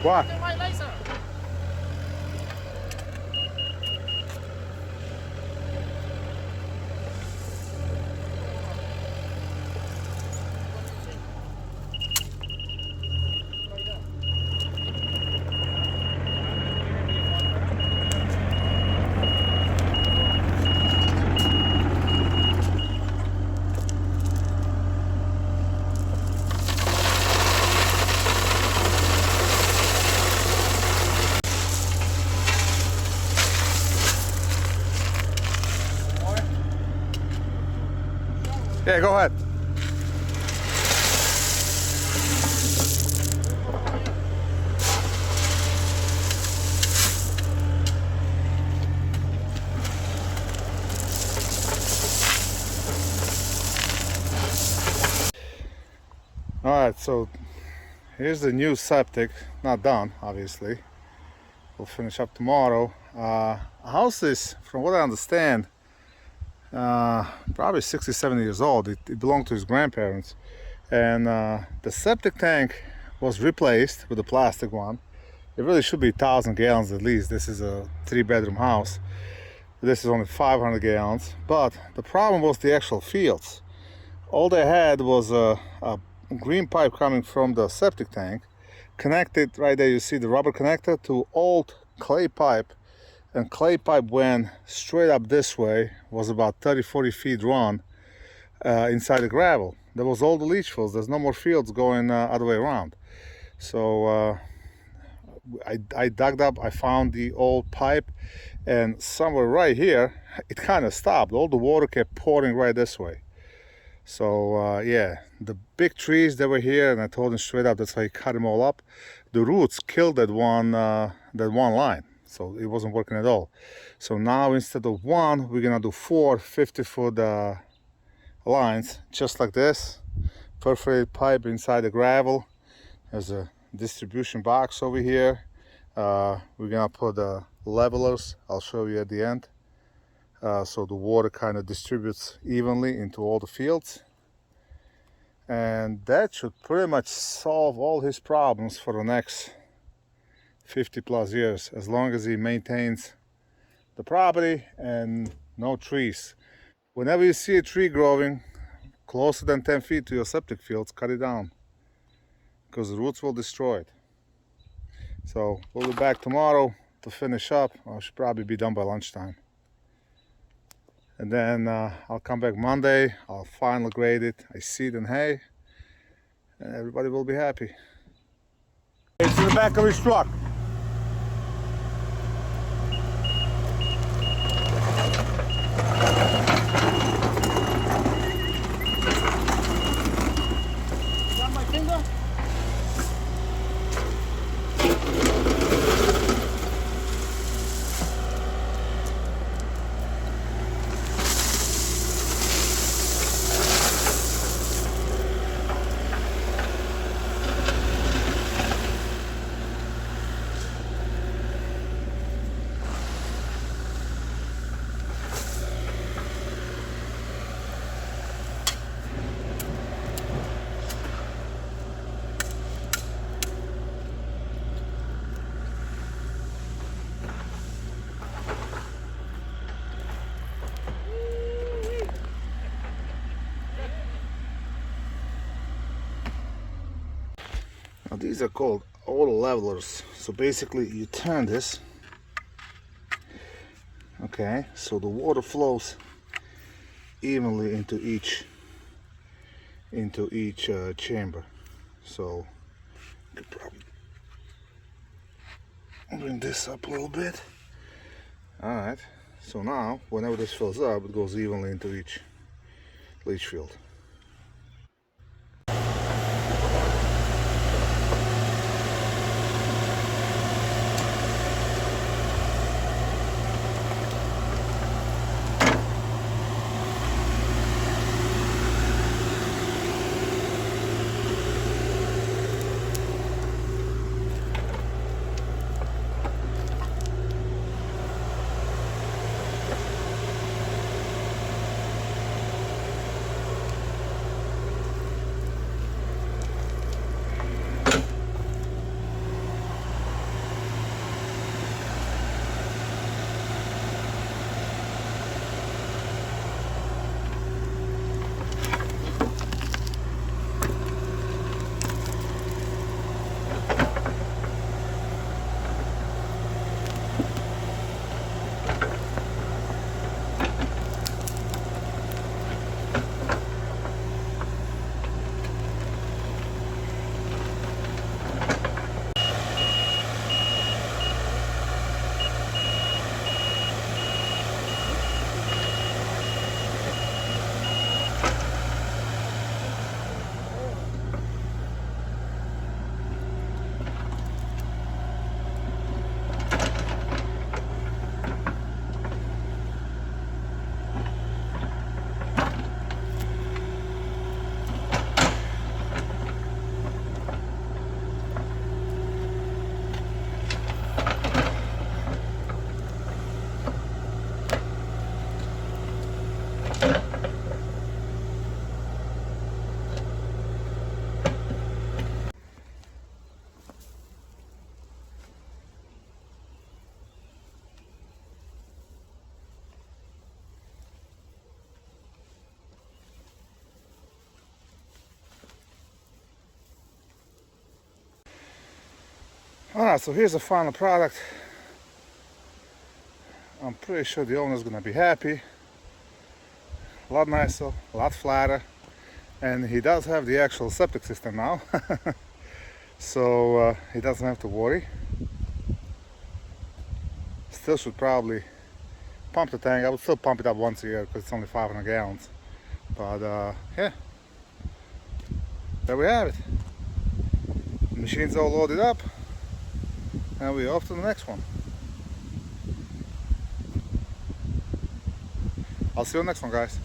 What? My laser. Yeah, go ahead. Alright, so here's the new septic. Not done, obviously. We'll finish up tomorrow. House is, from what I understand, probably 60, 70 years old. It belonged to his grandparents. And the septic tank was replaced with a plastic one. It really should be 1,000 gallons at least. This is a 3-bedroom house. This is only 500 gallons. But the problem was the actual fields. All they had was a green pipe coming from the septic tank, connected right there. You see the rubber connector to old clay pipe, and clay pipe went straight up this way, was about 30-40 feet run inside the gravel. There was all the leach fields. There's no more fields going other way around. So I dug up, I found the old pipe, and somewhere right here it kind of stopped. All the water kept pouring right this way. So yeah, the big trees that were here, and I told him straight up, that's how he cut them all up. The roots killed that one line, so it wasn't working at all. So now instead of one, we're gonna do 4 50-foot lines, just like this. Perforated pipe inside the gravel. There's a distribution box over here. We're gonna put levelers. I'll show you at the end. So the water kind of distributes evenly into all the fields, and that should pretty much solve all his problems for the next 50+ years, as long as he maintains the property and no trees. Whenever you see a tree growing closer than 10 feet to your septic fields, cut it down, because the roots will destroy it. So we'll be back tomorrow to finish up. I should probably be done by lunchtime. And then I'll come back Monday, I'll final grade it, I seed and hay, and everybody will be happy. It's in the back of his truck. Got my finger? Now these are called auto levelers. So basically you turn this, okay, so the water flows evenly into each chamber. So you could probably bring this up a little bit. All right, so now whenever this fills up, it goes evenly into each leach field. Alright, so here's the final product. I'm pretty sure the owner's gonna be happy. A lot nicer, a lot flatter, and he does have the actual septic system now. So he doesn't have to worry. Still should probably pump the tank. I would still pump it up once a year because it's only 500 gallons. But yeah, there we have it. The machine's all loaded up, and we're off to the next one. I'll see you on the next one, guys.